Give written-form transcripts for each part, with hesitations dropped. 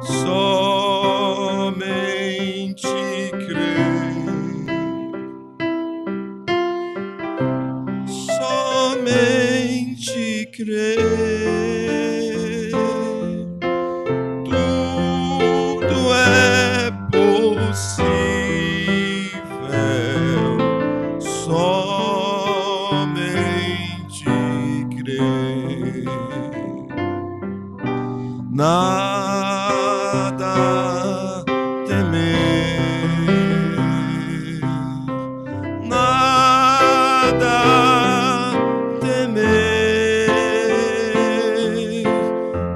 somente crer, somente crer, tudo é possível, somente crer. Nada temer, nada temer,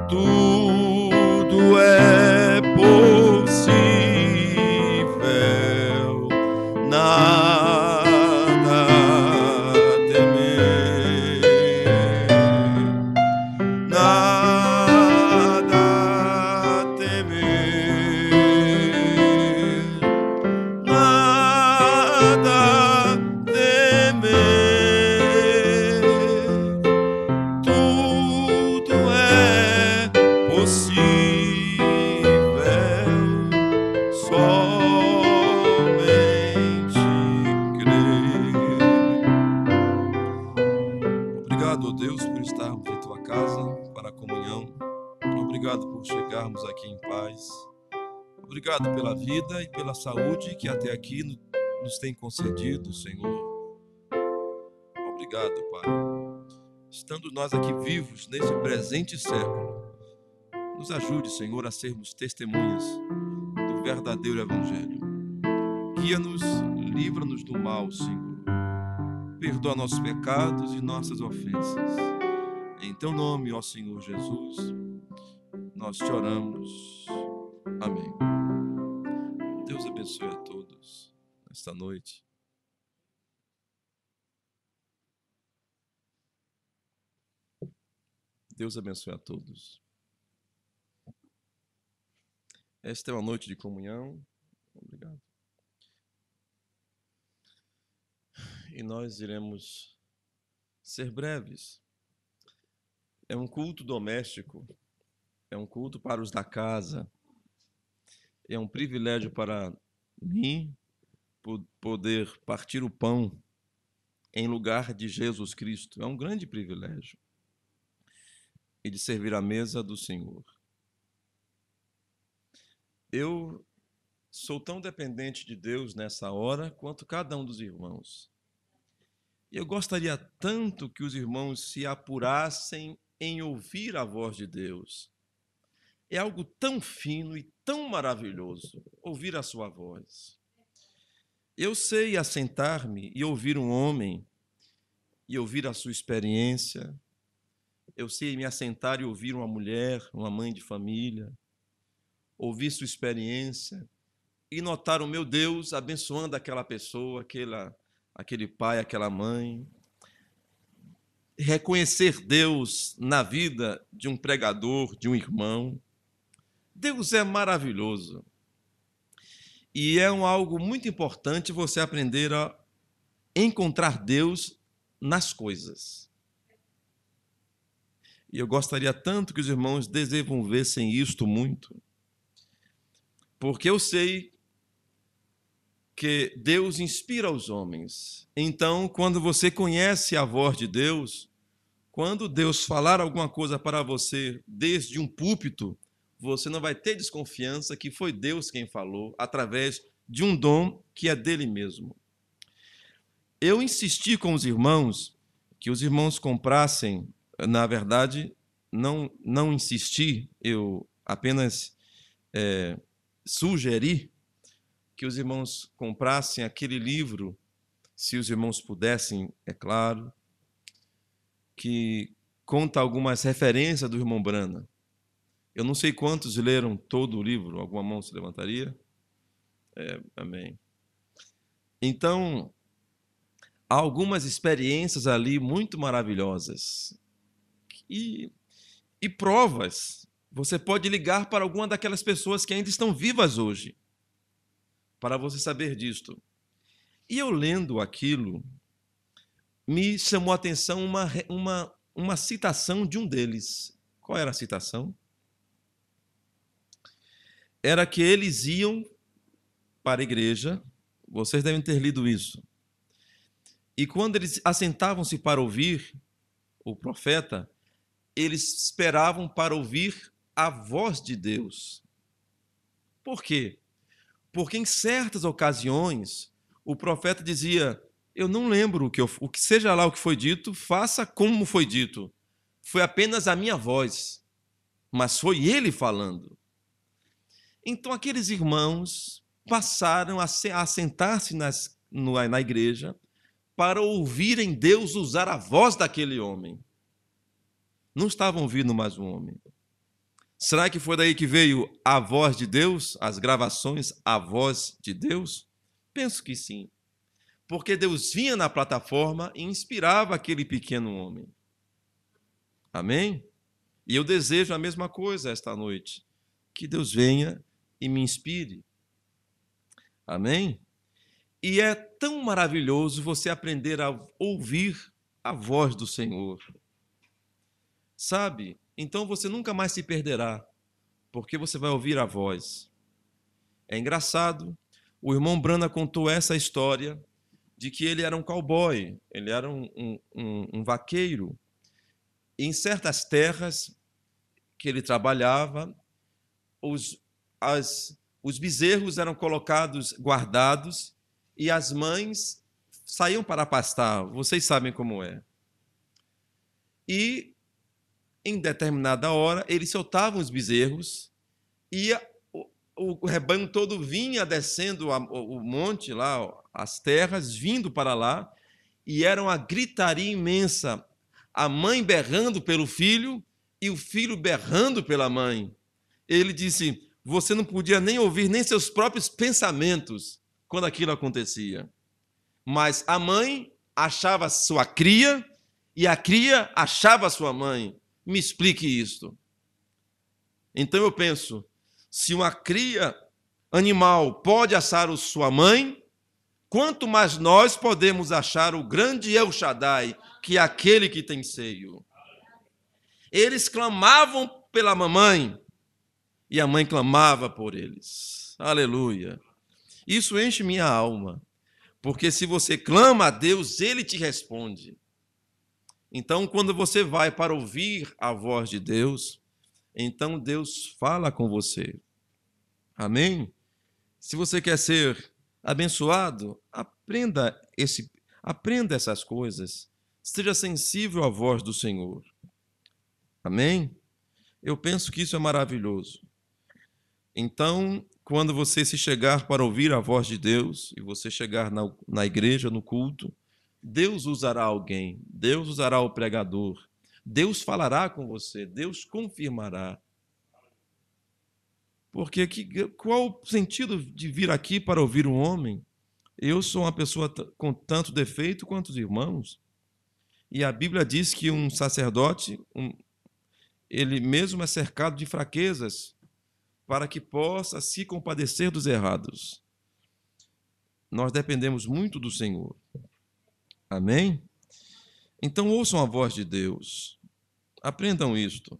tudo é possível, nada temer, nada temer, nada temer, tudo é possível, somente crer. Obrigado, ó Deus, por estarmos em tua casa para a comunhão. Obrigado por chegarmos aqui em paz. Obrigado pela vida e pela saúde que até aqui nos tem concedido, Senhor. Obrigado, Pai. Estando nós aqui vivos nesse presente século, nos ajude, Senhor, a sermos testemunhas do verdadeiro Evangelho. Guia-nos, livra-nos do mal, Senhor. Perdoa nossos pecados e nossas ofensas. Em teu nome, ó Senhor Jesus, nós te oramos. Amém. Deus abençoe a todos nesta noite. Deus abençoe a todos. Esta é uma noite de comunhão. Obrigado. E nós iremos ser breves. É um culto doméstico. É um culto para os da casa. É um privilégio para mim poder partir o pão em lugar de Jesus Cristo. É um grande privilégio. E de servir à mesa do Senhor. Eu sou tão dependente de Deus nessa hora quanto cada um dos irmãos. E eu gostaria tanto que os irmãos se apurassem em ouvir a voz de Deus. É algo tão fino e tão maravilhoso ouvir a sua voz. Eu sei assentar-me e ouvir um homem e ouvir a sua experiência. Eu sei me assentar e ouvir uma mulher, uma mãe de família, ouvir sua experiência e notar o meu Deus abençoando aquela pessoa, aquele pai, aquela mãe. Reconhecer Deus na vida de um pregador, de um irmão. Deus é maravilhoso. E é algo muito importante você aprender a encontrar Deus nas coisas. E eu gostaria tanto que os irmãos desenvolvessem isto muito, porque eu sei que Deus inspira os homens. Então, quando você conhece a voz de Deus, quando Deus falar alguma coisa para você desde um púlpito, você não vai ter desconfiança que foi Deus quem falou, através de um dom que é dele mesmo. Eu insisti com os irmãos que os irmãos comprassem, na verdade, não insisti, eu apenas sugeri que os irmãos comprassem aquele livro, se os irmãos pudessem, é claro, que conta algumas referências do irmão Brana. Eu não sei quantos leram todo o livro, alguma mão se levantaria? Amém. Então, há algumas experiências ali muito maravilhosas e provas. Você pode ligar para alguma daquelas pessoas que ainda estão vivas hoje, para você saber disto. E eu lendo aquilo, me chamou a atenção uma citação de um deles. Qual era a citação? era que eles iam para a igreja, vocês devem ter lido isso, e quando eles assentavam-se para ouvir o profeta, eles esperavam para ouvir a voz de Deus. Por quê? Porque em certas ocasiões o profeta dizia: eu não lembro o que seja lá o que foi dito, faça como foi dito. Foi apenas a minha voz, mas foi ele falando. Então aqueles irmãos passaram a sentar-se na igreja para ouvirem Deus usar a voz daquele homem. Não estavam ouvindo mais um homem. Será que foi daí que veio a voz de Deus, as gravações, a voz de Deus? Penso que sim. Porque Deus vinha na plataforma e inspirava aquele pequeno homem. Amém? E eu desejo a mesma coisa esta noite. Que Deus venha e me inspire. Amém? E é tão maravilhoso você aprender a ouvir a voz do Senhor. Sabe? Então você nunca mais se perderá, porque você vai ouvir a voz. É engraçado, o irmão Brana contou essa história de que ele era um cowboy, ele era um vaqueiro. E em certas terras que ele trabalhava, os bezerros eram colocados, guardados, e as mães saíam para pastar. Vocês sabem como é. E em determinada hora, eles soltavam os bezerros e o rebanho todo vinha descendo o monte lá, as terras, vindo para lá, e era uma gritaria imensa. A mãe berrando pelo filho e o filho berrando pela mãe. Ele disse: você não podia nem ouvir nem seus próprios pensamentos quando aquilo acontecia. Mas a mãe achava sua cria e a cria achava sua mãe. Me explique isto. Então eu penso, se uma cria animal pode achar sua mãe, quanto mais nós podemos achar o grande El Shaddai, que é aquele que tem seio. Eles clamavam pela mamãe e a mãe clamava por eles. Aleluia. Isso enche minha alma, porque se você clama a Deus, Ele te responde. Então, quando você vai para ouvir a voz de Deus, então Deus fala com você. Amém? Se você quer ser abençoado, aprenda essas coisas. Seja sensível à voz do Senhor. Amém? Eu penso que isso é maravilhoso. Então, quando você se chegar para ouvir a voz de Deus, e você chegar na igreja, no culto, Deus usará alguém, Deus usará o pregador, Deus falará com você, Deus confirmará. Porque qual o sentido de vir aqui para ouvir um homem? Eu sou uma pessoa com tanto defeito quanto os irmãos. E a Bíblia diz que um sacerdote, ele mesmo é cercado de fraquezas, para que possa se compadecer dos errados. Nós dependemos muito do Senhor. Amém? Então ouçam a voz de Deus. Aprendam isto.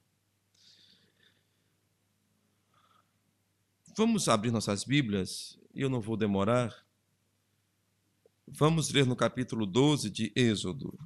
Vamos abrir nossas Bíblias, eu não vou demorar. Vamos ler no capítulo 12 de Êxodo.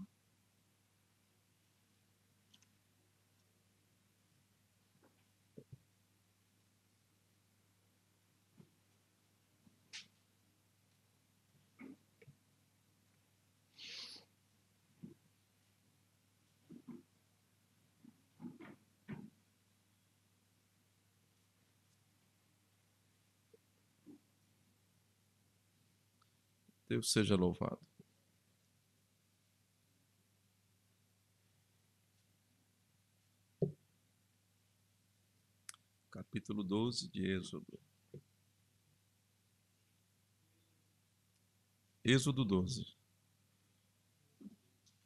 Deus seja louvado. Capítulo 12 de Êxodo. Êxodo 12.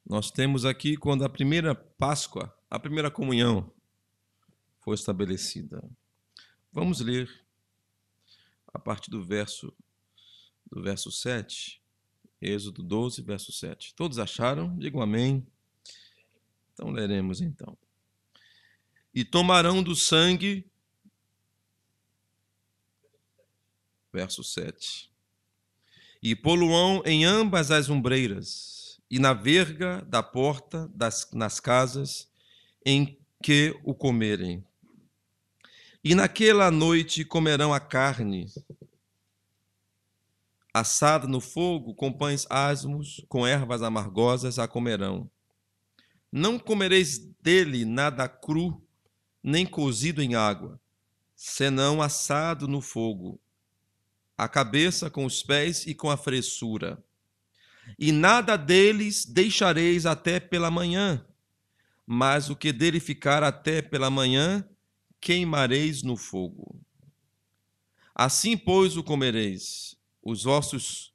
Nós temos aqui quando a primeira Páscoa, a primeira comunhão foi estabelecida. Vamos ler a partir do verso 7. Êxodo 12, verso 7. Todos acharam? Digam amém. Então leremos então. E tomarão do sangue Verso 7. E poluão em ambas as ombreiras, e na verga da porta nas casas em que o comerem. E naquela noite comerão a carne assada no fogo, com pães asmos, com ervas amargosas a comerão. Não comereis dele nada cru, nem cozido em água, senão assado no fogo, a cabeça com os pés e com a fressura. E nada deles deixareis até pela manhã, mas o que dele ficar até pela manhã, queimareis no fogo. Assim, pois, o comereis, os vossos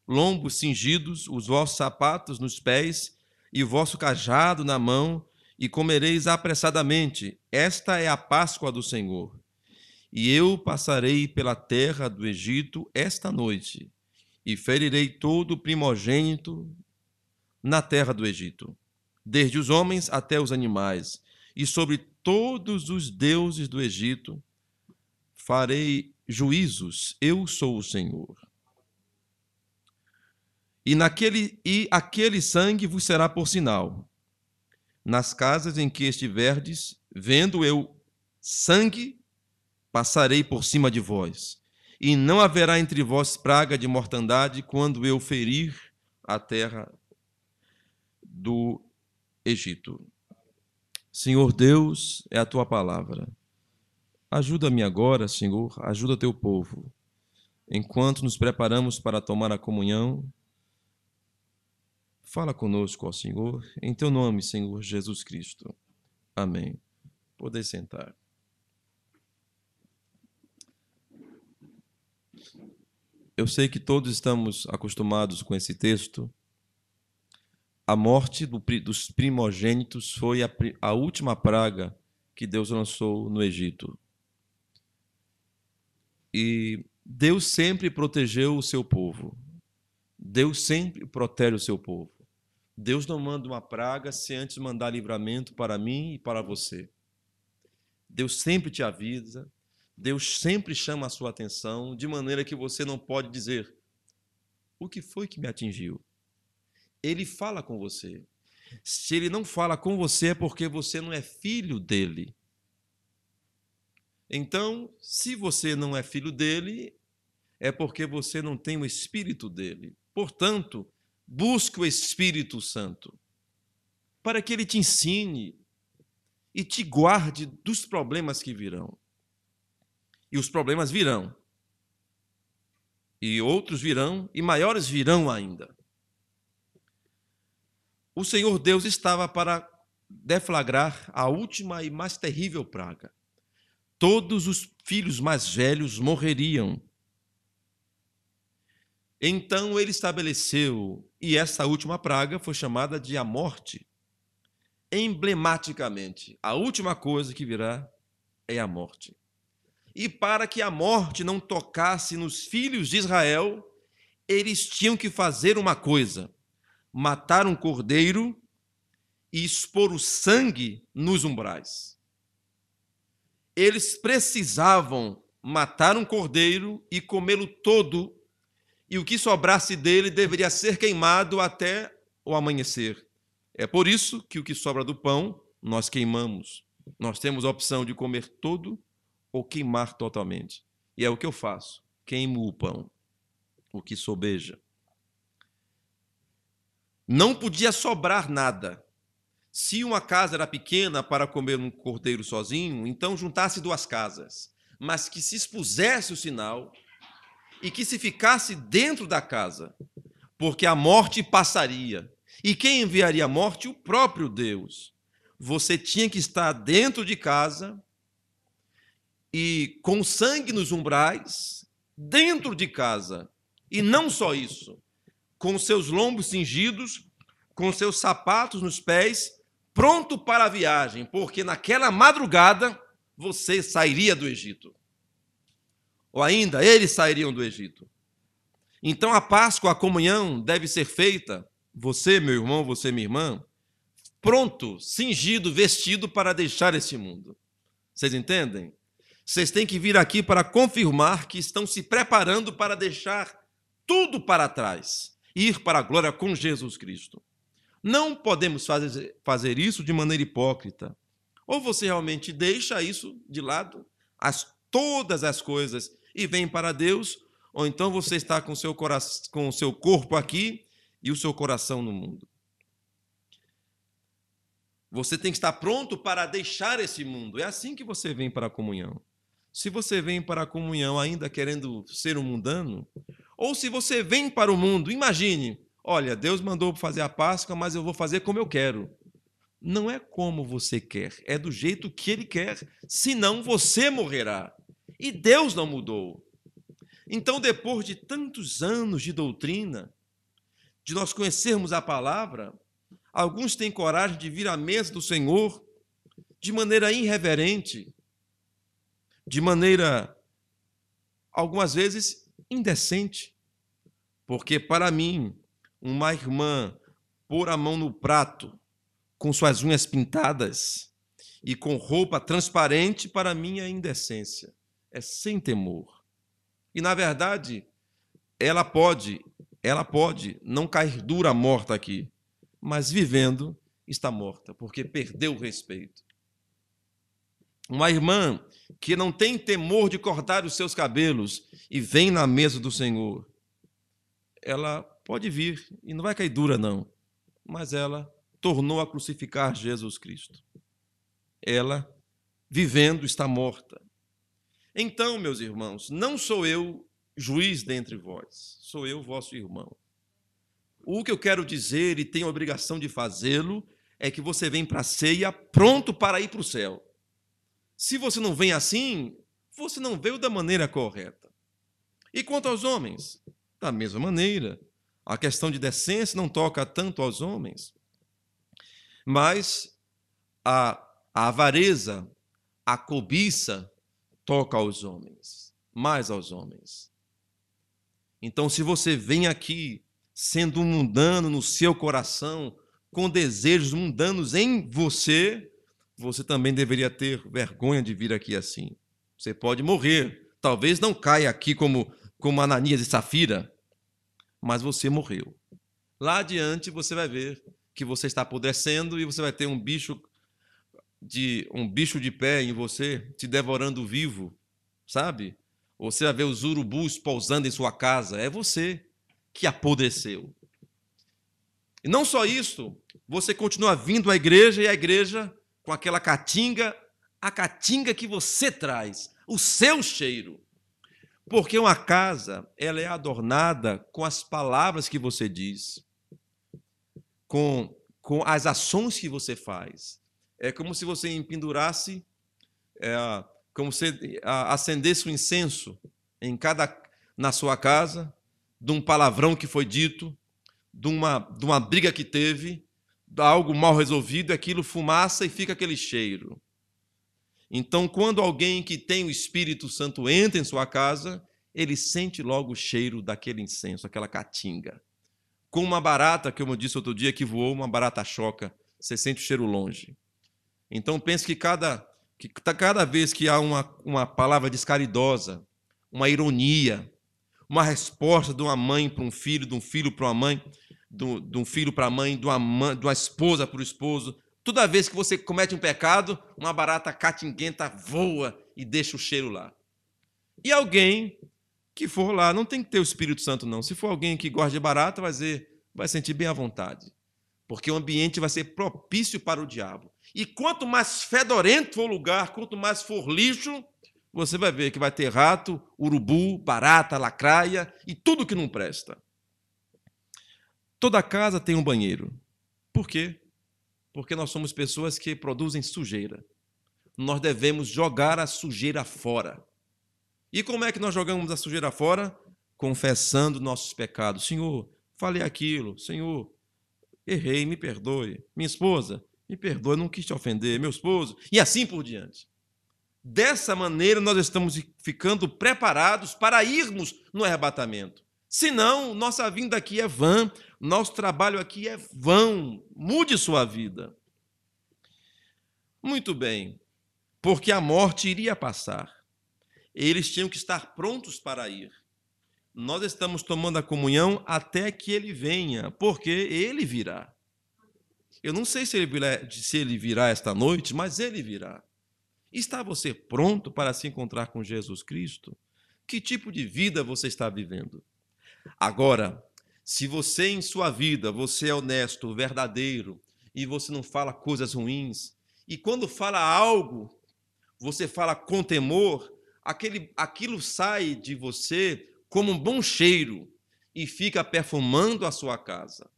lombos cingidos, os vossos sapatos nos pés e o vosso cajado na mão, e comereis apressadamente. Esta é a Páscoa do Senhor. E eu passarei pela terra do Egito esta noite, e ferirei todo o primogênito na terra do Egito, desde os homens até os animais, e sobre todos os deuses do Egito farei juízos. Eu sou o Senhor. E aquele sangue vos será por sinal. Nas casas em que estiverdes, vendo eu sangue, passarei por cima de vós. E não haverá entre vós praga de mortandade quando eu ferir a terra do Egito. Senhor Deus, é a tua palavra. Ajuda-me agora, Senhor, ajuda teu povo. Enquanto nos preparamos para tomar a comunhão, fala conosco, ó Senhor, em teu nome, Senhor Jesus Cristo. Amém. Podem sentar. Eu sei que todos estamos acostumados com esse texto. A morte dos primogênitos foi a última praga que Deus lançou no Egito. E Deus sempre protegeu o seu povo. Deus sempre protege o seu povo. Deus não manda uma praga sem antes mandar livramento para mim e para você. Deus sempre te avisa. Deus sempre chama a sua atenção, de maneira que você não pode dizer: o que foi que me atingiu? Ele fala com você. Se ele não fala com você, é porque você não é filho dele. Então, se você não é filho dele, é porque você não tem o Espírito dele. Portanto, busque o Espírito Santo, para que ele te ensine e te guarde dos problemas que virão. E os problemas virão. E outros virão, e maiores virão ainda. O Senhor Deus estava para deflagrar a última e mais terrível praga. Todos os filhos mais velhos morreriam. Então ele estabeleceu, e essa última praga foi chamada de a morte. Emblematicamente, a última coisa que virá é a morte. E para que a morte não tocasse nos filhos de Israel, eles tinham que fazer uma coisa: matar um cordeiro e expor o sangue nos umbrais. Eles precisavam matar um cordeiro e comê-lo todo, e o que sobrasse dele deveria ser queimado até o amanhecer. É por isso que o que sobra do pão nós queimamos. Nós temos a opção de comer todo ou queimar totalmente. E é o que eu faço: queimo o pão, o que sobeja. Não podia sobrar nada. Se uma casa era pequena para comer um cordeiro sozinho, então juntasse duas casas, mas que se expusesse o sinal e que se ficasse dentro da casa, porque a morte passaria. E quem enviaria a morte? O próprio Deus. Você tinha que estar dentro de casa e com sangue nos umbrais, dentro de casa. E não só isso, com seus lombos cingidos, com seus sapatos nos pés, pronto para a viagem, porque naquela madrugada você sairia do Egito. Ou ainda, eles sairiam do Egito. Então a Páscoa, a comunhão, deve ser feita, você, meu irmão, você, minha irmã, pronto, cingido, vestido para deixar este mundo. Vocês entendem? Vocês têm que vir aqui para confirmar que estão se preparando para deixar tudo para trás, ir para a glória com Jesus Cristo. Não podemos fazer isso de maneira hipócrita. Ou você realmente deixa isso de lado, todas as coisas, e vem para Deus, ou então você está com o seu corpo aqui e o seu coração no mundo. Você tem que estar pronto para deixar esse mundo. É assim que você vem para a comunhão. Se você vem para a comunhão ainda querendo ser um mundano, ou se você vem para o mundo, imagine, olha, Deus mandou fazer a Páscoa, mas eu vou fazer como eu quero. Não é como você quer, é do jeito que Ele quer, senão você morrerá. E Deus não mudou. Então, depois de tantos anos de doutrina, de nós conhecermos a palavra, alguns têm coragem de vir à mesa do Senhor de maneira irreverente, de maneira, algumas vezes, indecente. Porque, para mim, uma irmã pôr a mão no prato com suas unhas pintadas e com roupa transparente, para mim é indecência, é sem temor. E, na verdade, ela pode não cair dura morta aqui, mas vivendo está morta, porque perdeu o respeito. Uma irmã que não tem temor de cortar os seus cabelos e vem na mesa do Senhor, ela pode vir e não vai cair dura, não, mas ela tornou a crucificar Jesus Cristo. Ela, vivendo, está morta. Então, meus irmãos, não sou eu juiz dentre vós, sou eu vosso irmão. O que eu quero dizer, e tenho a obrigação de fazê-lo, é que você vem para a ceia pronto para ir para o céu. Se você não vem assim, você não veio da maneira correta. E quanto aos homens? Da mesma maneira. A questão de decência não toca tanto aos homens, mas a avareza, a cobiça, toca aos homens, mais aos homens. Então, se você vem aqui sendo um mundano no seu coração, com desejos mundanos em você, você também deveria ter vergonha de vir aqui assim. Você pode morrer, talvez não caia aqui como Ananias e Safira, mas você morreu. Lá adiante você vai ver que você está apodrecendo e você vai ter um bicho de pé em você, te devorando vivo, sabe? Você vai ver os urubus pousando em sua casa. É você que apodreceu. E não só isso, você continua vindo à igreja e a igreja com aquela caatinga, a caatinga que você traz, o seu cheiro. Porque uma casa, ela é adornada com as palavras que você diz, com as ações que você faz. É como se você empendurasse, como se acendesse um incenso na sua casa, de um palavrão que foi dito, de uma briga que teve, de algo mal resolvido, aquilo fumaça e fica aquele cheiro. Então, quando alguém que tem o Espírito Santo entra em sua casa, ele sente logo o cheiro daquele incenso, aquela caatinga. Com uma barata, que eu disse outro dia, que voou, uma barata choca, você sente o cheiro longe. Então, pense que cada vez que há uma palavra descaridosa, uma ironia, uma resposta de uma mãe para um filho, de um filho para uma mãe, de um filho para a mãe, de uma esposa para o esposo, toda vez que você comete um pecado, uma barata catinguenta voa e deixa o cheiro lá. E alguém que for lá, não tem que ter o Espírito Santo, não. Se for alguém que gosta de barata, vai sentir bem à vontade. Porque o ambiente vai ser propício para o diabo. E quanto mais fedorento for o lugar, quanto mais for lixo, você vai ver que vai ter rato, urubu, barata, lacraia e tudo que não presta. Toda casa tem um banheiro. Por quê? Porque nós somos pessoas que produzem sujeira. Nós devemos jogar a sujeira fora. E como é que nós jogamos a sujeira fora? Confessando nossos pecados. Senhor, falei aquilo. Senhor, errei, me perdoe. Minha esposa, me perdoe, não quis te ofender. Meu esposo, e assim por diante. Dessa maneira, nós estamos ficando preparados para irmos no arrebatamento. Senão, nossa vinda aqui é vã, nosso trabalho aqui é vão. Mude sua vida. Muito bem, porque a morte iria passar. eles tinham que estar prontos para ir. Nós estamos tomando a comunhão até que ele venha, porque ele virá. Eu não sei se ele virá esta noite, mas ele virá. Está você pronto para se encontrar com Jesus Cristo? Que tipo de vida você está vivendo? Agora, se você em sua vida, você é honesto, verdadeiro, e você não fala coisas ruins, e quando fala algo, você fala com temor, aquilo sai de você como um bom cheiro e fica perfumando a sua casa.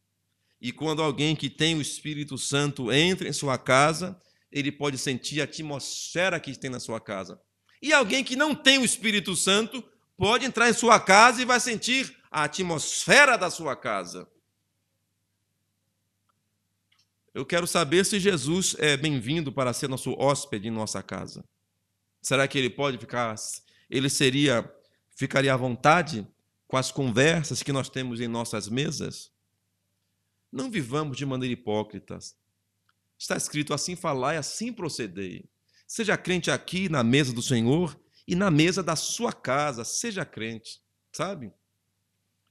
E quando alguém que tem o Espírito Santo entra em sua casa, ele pode sentir a atmosfera que tem na sua casa. E alguém que não tem o Espírito Santo pode entrar em sua casa e vai sentir a atmosfera da sua casa. Eu quero saber se Jesus é bem-vindo para ser nosso hóspede em nossa casa. Será que ele pode ficar, ficaria à vontade com as conversas que nós temos em nossas mesas? Não vivamos de maneira hipócrita. Está escrito: assim falai, assim procedei. Seja crente aqui na mesa do Senhor e na mesa da sua casa. Seja crente, sabe?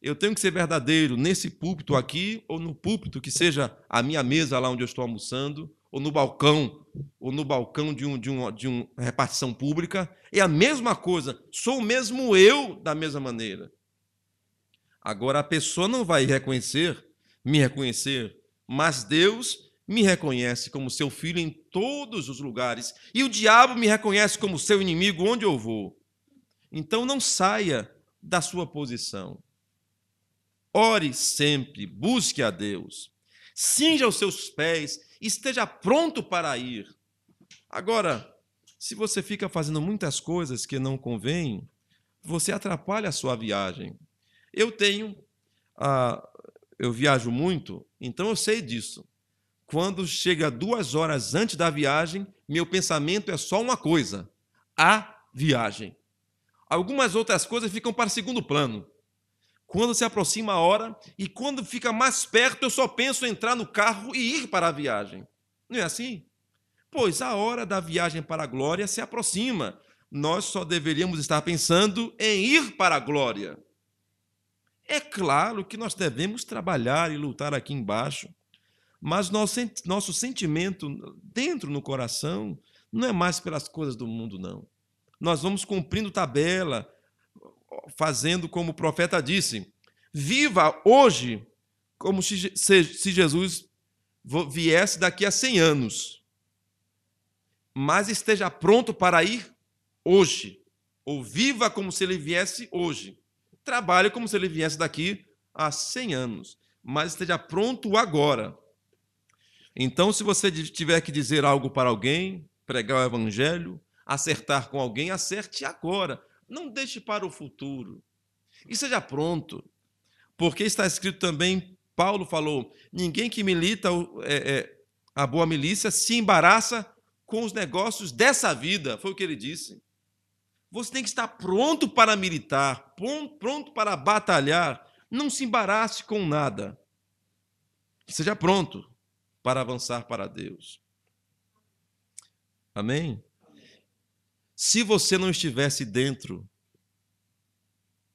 Eu tenho que ser verdadeiro nesse púlpito aqui ou no púlpito que seja a minha mesa lá onde eu estou almoçando, ou no balcão de uma repartição pública. É a mesma coisa. Sou o mesmo eu da mesma maneira. Agora a pessoa não vai me reconhecer, mas Deus me reconhece como seu filho em todos os lugares, e o diabo me reconhece como seu inimigo onde eu vou. Então não saia da sua posição. Ore sempre, busque a Deus, cinja os seus pés, esteja pronto para ir. Agora, se você fica fazendo muitas coisas que não convêm, você atrapalha a sua viagem. Eu viajo muito, então eu sei disso. Quando chega 2 horas antes da viagem, meu pensamento é só uma coisa: a viagem. Algumas outras coisas ficam para segundo plano. Quando se aproxima a hora e quando fica mais perto, eu só penso em entrar no carro e ir para a viagem. Não é assim? Pois a hora da viagem para a glória se aproxima. Nós só deveríamos estar pensando em ir para a glória. É claro que nós devemos trabalhar e lutar aqui embaixo, mas nosso sentimento dentro no coração não é mais pelas coisas do mundo, não. Nós vamos cumprindo tabela, fazendo como o profeta disse: viva hoje como se Jesus viesse daqui a 100 anos, mas esteja pronto para ir hoje, ou viva como se ele viesse hoje. Trabalhe como se ele viesse daqui a 100 anos, mas esteja pronto agora. Então, se você tiver que dizer algo para alguém, pregar o evangelho, acertar com alguém, acerte agora. Não deixe para o futuro. E seja pronto. Porque está escrito também, Paulo falou: ninguém que milita a boa milícia se embaraça com os negócios dessa vida. Foi o que ele disse. Você tem que estar pronto para militar, pronto para batalhar. Não se embarace com nada. Seja pronto para avançar para Deus. Amém? Se você não estivesse dentro,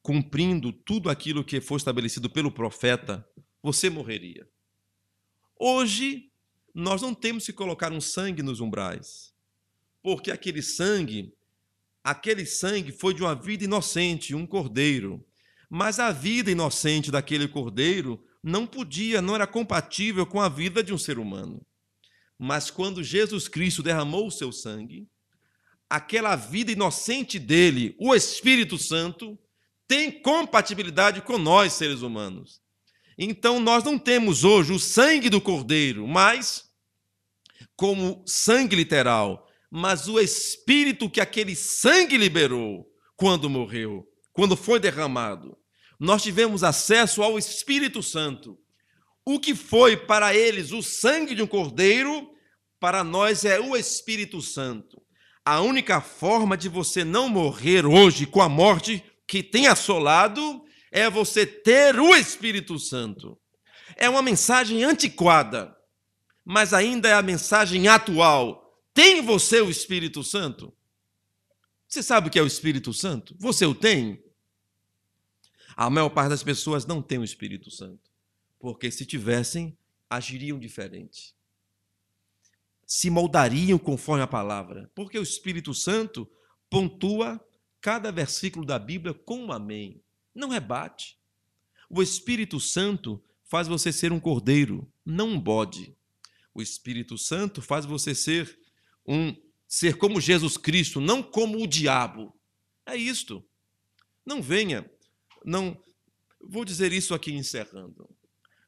cumprindo tudo aquilo que foi estabelecido pelo profeta, você morreria. Hoje, nós não temos que colocar um sangue nos umbrais, porque aquele sangue foi de uma vida inocente, um cordeiro. Mas a vida inocente daquele cordeiro não era compatível com a vida de um ser humano. Mas quando Jesus Cristo derramou o seu sangue, aquela vida inocente dele, o Espírito Santo, tem compatibilidade com nós, seres humanos. Então, nós não temos hoje o sangue do cordeiro, mas como sangue literal, mas o Espírito que aquele sangue liberou quando morreu, quando foi derramado. Nós tivemos acesso ao Espírito Santo. O que foi para eles o sangue de um cordeiro, para nós é o Espírito Santo. A única forma de você não morrer hoje com a morte que tem assolado é você ter o Espírito Santo. É uma mensagem antiquada, mas ainda é a mensagem atual. Tem você o Espírito Santo? Você sabe o que é o Espírito Santo? Você o tem? A maior parte das pessoas não tem o Espírito Santo, porque se tivessem, agiriam diferente. Se moldariam conforme a palavra, porque o Espírito Santo pontua cada versículo da Bíblia com um amém, não rebate. O Espírito Santo faz você ser um cordeiro, não um bode. O Espírito Santo faz você ser como Jesus Cristo, não como o diabo. É isto. Não venha, não. Vou dizer isso aqui encerrando.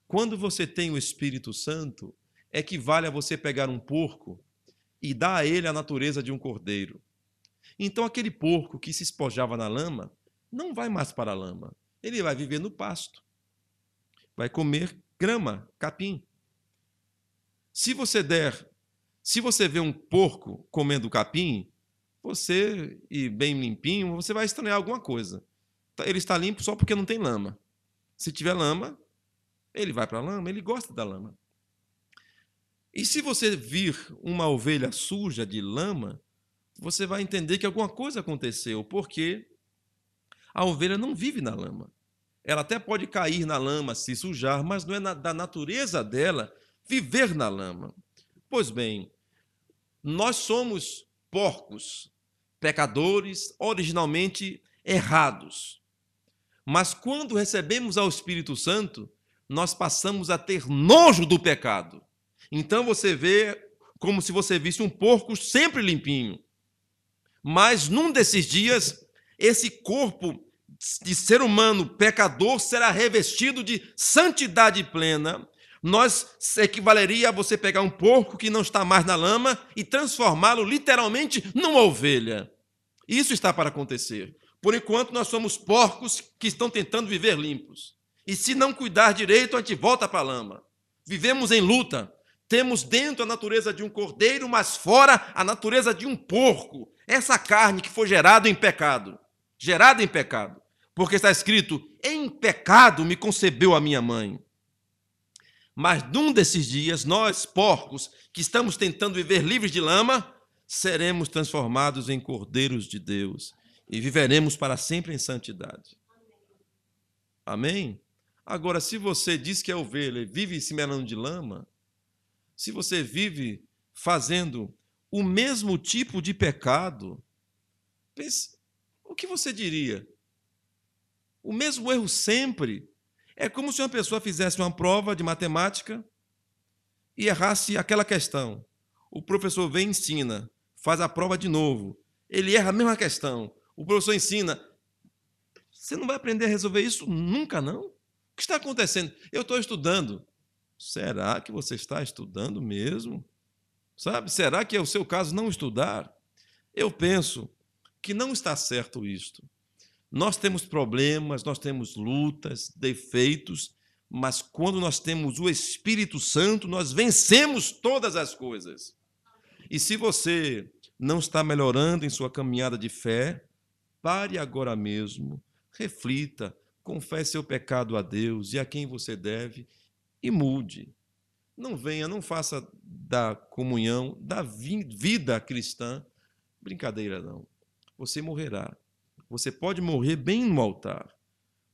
Quando você tem o Espírito Santo, equivale a você pegar um porco e dar a ele a natureza de um cordeiro. Então, aquele porco que se espojava na lama não vai mais para a lama. Ele vai viver no pasto. Vai comer grama, capim. Se você vê um porco comendo capim, você, e bem limpinho, você vai estranhar alguma coisa. Ele está limpo só porque não tem lama. Se tiver lama, ele vai para a lama, ele gosta da lama. E se você vir uma ovelha suja de lama, você vai entender que alguma coisa aconteceu, porque a ovelha não vive na lama. Ela até pode cair na lama, se sujar, mas não é da natureza dela viver na lama. Pois bem, nós somos porcos, pecadores, originalmente errados. Mas quando recebemos ao Espírito Santo, nós passamos a ter nojo do pecado. Então você vê como se você visse um porco sempre limpinho. Mas num desses dias, esse corpo de ser humano pecador será revestido de santidade plena. Equivaleria a você pegar um porco que não está mais na lama e transformá-lo literalmente numa ovelha. Isso está para acontecer. Por enquanto, nós somos porcos que estão tentando viver limpos. E se não cuidar direito, a gente volta para a lama. Vivemos em luta. Temos dentro a natureza de um cordeiro, mas fora a natureza de um porco. Essa carne que foi gerada em pecado. Gerada em pecado. Porque está escrito, em pecado me concebeu a minha mãe. Mas num desses dias, nós, porcos, que estamos tentando viver livres de lama, seremos transformados em cordeiros de Deus e viveremos para sempre em santidade. Amém? Agora, se você diz que é ovelha e vive se melando de lama, se você vive fazendo o mesmo tipo de pecado, pense, o que você diria? O mesmo erro sempre. É como se uma pessoa fizesse uma prova de matemática e errasse aquela questão. O professor vem e ensina, faz a prova de novo. Ele erra a mesma questão. O professor ensina. Você não vai aprender a resolver isso nunca, não? O que está acontecendo? Eu estou estudando. Será que você está estudando mesmo? Sabe? Será que é o seu caso não estudar? Eu penso que não está certo isto. Nós temos problemas, nós temos lutas, defeitos, mas quando nós temos o Espírito Santo, nós vencemos todas as coisas. E se você não está melhorando em sua caminhada de fé, pare agora mesmo, reflita, confesse seu pecado a Deus e a quem você deve e mude. Não venha, não faça da comunhão, da vida cristã, brincadeira não. Você morrerá. Você pode morrer bem no altar,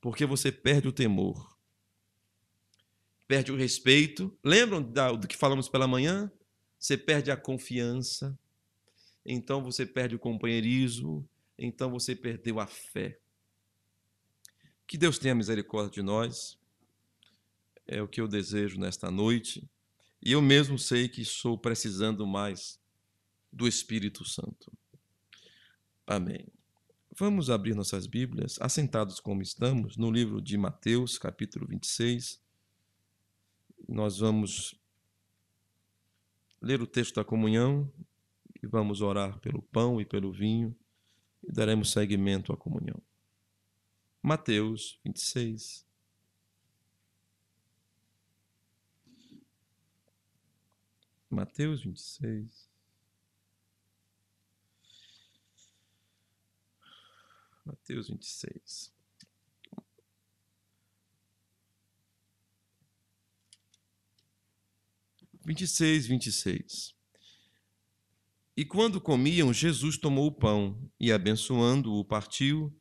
porque você perde o temor, perde o respeito. Lembram do que falamos pela manhã? Você perde a confiança, então você perde o companheirismo, então você perdeu a fé. Que Deus tenha misericórdia de nós, é o que eu desejo nesta noite, e eu mesmo sei que estou precisando mais do Espírito Santo. Amém. Vamos abrir nossas Bíblias, assentados como estamos, no livro de Mateus, capítulo 26. Nós vamos ler o texto da comunhão e vamos orar pelo pão e pelo vinho e daremos seguimento à comunhão. Mateus 26. Mateus 26. Mateus 26. Vinte e seis. E quando comiam, Jesus tomou o pão e, abençoando-o, partiu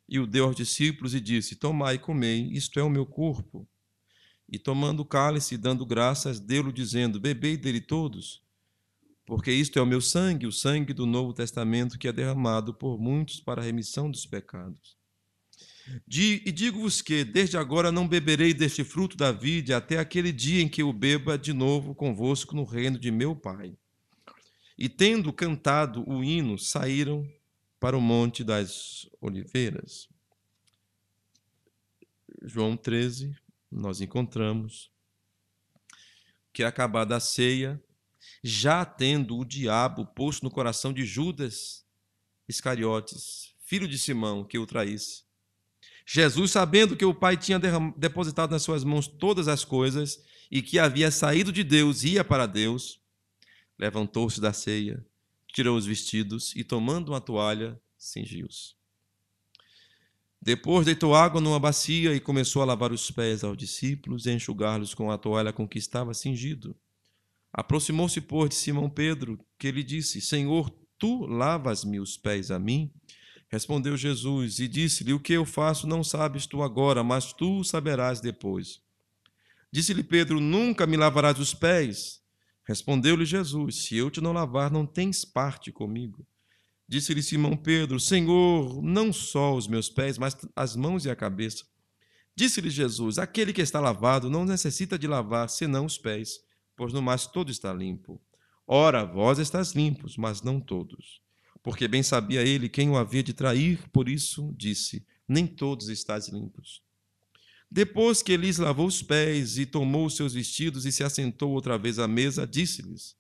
e o deu aos discípulos e disse: Tomai e comei, isto é o meu corpo. E tomando o cálice e dando graças, deu-lhe dizendo: Bebei dele todos, porque isto é o meu sangue, o sangue do Novo Testamento, que é derramado por muitos para a remissão dos pecados. E digo-vos que, desde agora, não beberei deste fruto da vide até aquele dia em que eu beba de novo convosco no reino de meu Pai. E tendo cantado o hino, saíram para o Monte das Oliveiras. João 13, nós encontramos que, acabada a ceia, já tendo o diabo posto no coração de Judas Iscariotes, filho de Simão, que o traísse, Jesus, sabendo que o Pai tinha depositado nas suas mãos todas as coisas e que havia saído de Deus e ia para Deus, levantou-se da ceia, tirou os vestidos e, tomando uma toalha, cingiu-se. Depois deitou água numa bacia e começou a lavar os pés aos discípulos e enxugar-los com a toalha com que estava cingido. Aproximou-se, pois, de Simão Pedro, que lhe disse: Senhor, tu lavas-me os pés a mim? Respondeu Jesus e disse-lhe: O que eu faço não sabes tu agora, mas tu saberás depois. Disse-lhe Pedro: Nunca me lavarás os pés. Respondeu-lhe Jesus: Se eu te não lavar, não tens parte comigo. Disse-lhe Simão Pedro: Senhor, não só os meus pés, mas as mãos e a cabeça. Disse-lhe Jesus: Aquele que está lavado não necessita de lavar, senão os pés, pois no mais todo está limpo. Ora, vós estáis limpos, mas não todos. Porque bem sabia ele quem o havia de trair, por isso disse: Nem todos estáis limpos. Depois que lhes lavou os pés e tomou os seus vestidos e se assentou outra vez à mesa, disse-lhes: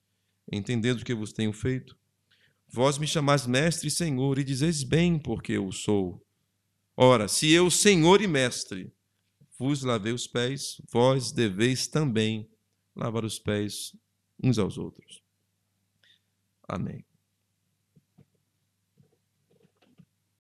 Entendendo o que vos tenho feito, vós me chamais mestre e senhor, e dizeis bem, porque eu sou. Ora, se eu, senhor e mestre, vos lavei os pés, vós deveis também lavar os pés uns aos outros. Amém.